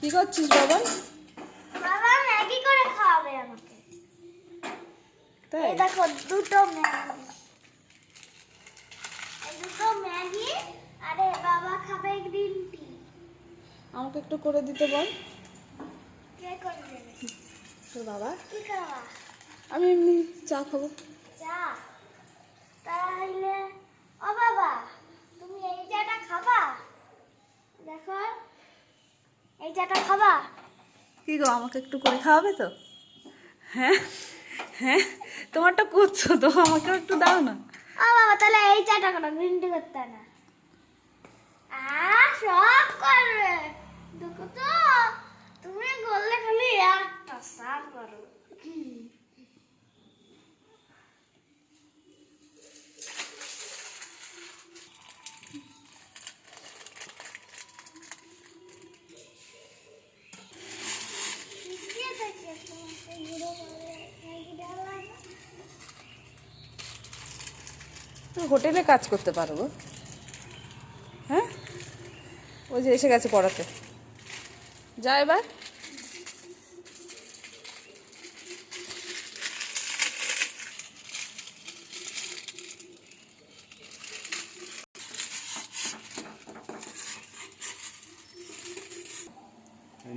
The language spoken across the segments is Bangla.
কি করছিস বাবা? বাবা ম্যাগি করে খাওয়াবে আমাকে। তাই এই দেখো দুটো ম্যাগি, এই দুটো ম্যাগি। আরে বাবা খাবে গ্রিন টি। আমাকে একটু করে দিতে বল। কে করে দেবে? তোর বাবা। কি খাওয়া? আমি এমনি চা খাবো। চা? তাহলে ও বাবা, তুমি এই চাটা খাবা? দেখো, এই চাটা খাবা? কি গো, আমাকে একটু করে খাওয়াবে তো? হ্যাঁ হ্যাঁ, তোমারটা করছো তো, আমাকেও একটু দাও না। ও বাবা, তাহলে এই চাটা করো, গ্রিন টি করতে না। সব করবে। দেখো তো, তুমি বললে খালি একটা সার করো। তুমি হোটেলে কাজ করতে পারো গো। হ্যাঁ, ওই যে এসে গেছে পড়াতে। যা এবার।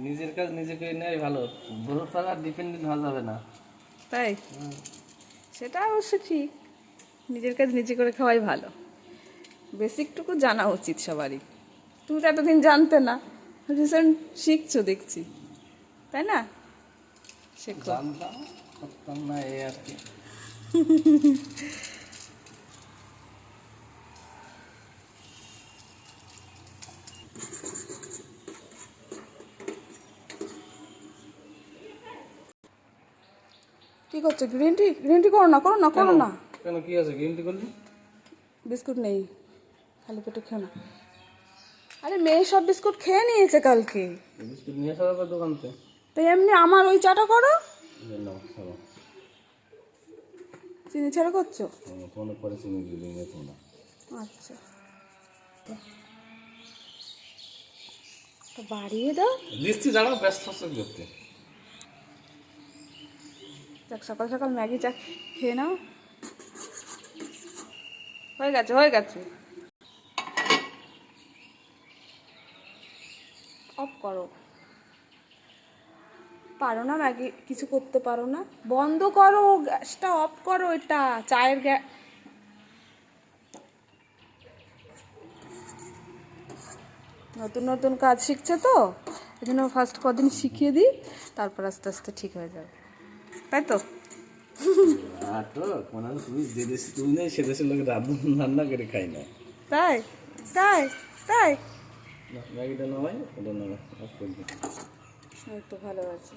নিজের কাজ নিজে করে নেওয়াই ভালো, বড় পাড়া ডিপেন্ডেন্ট হওয়া যাবে না। তাই, সেটা অবশ্য ঠিক। নিজের কাজ নিজে করে খাওয়াই ভালো। বেসিকটুকু জানা উচিত সবারই। তুমি তো এতদিন জানতে না, রিসেন্ট শিখছো দেখছি, তাই না? শেখো। জানতাম, করতাম না, এই আর কি। কি করছো? Green tea? গ্রিন টি করো না, করো না, করো না। কেন, কি আছে গ্রিন টি করলি? বিস্কুট নেই, খালি পেটে খেও না। আরে মেয়ে সব বিস্কুট খেয়ে নিয়েছে কালকে, বিস্কুট নিয়ে আসা যাবে দোকানতে? তাই এমনি আমার ওই চাটা করো। নাও, খাবো। চিনি ছাড়া করছো? তোমাদের পরে চিনি দিয়ে দিই তোমরা। আচ্ছা, তো বাড়িয়ে দাও। দিচ্ছি, দাঁড়াও, ব্যস্ত হচ্ছে করতে। যাক, সকাল সকাল ম্যাগি চা খেয়ে নাও। হয়ে গেছে, হয়ে গেছে। অফ করো। পারো না ম্যাগি কিছু করতে পারো না? বন্ধ করো গ্যাসটা, অফ করো। এটা চায়ের গ্যাস। নতুন নতুন কাজ শিখছে তো, এই জন্য ফার্স্ট কদিন শিখিয়ে দিই, তারপর আস্তে আস্তে ঠিক হয়ে যাবে, তাই তো? আর তো মনে হয় তুমি যে দেশে তুমি নেই সে দেশের লোক রান্না করে খাই না। তাই তাই তাই ম্যাগিটা নামাই, ওটা নামাই, অফ করে দিই। এই তো ভালো আছে।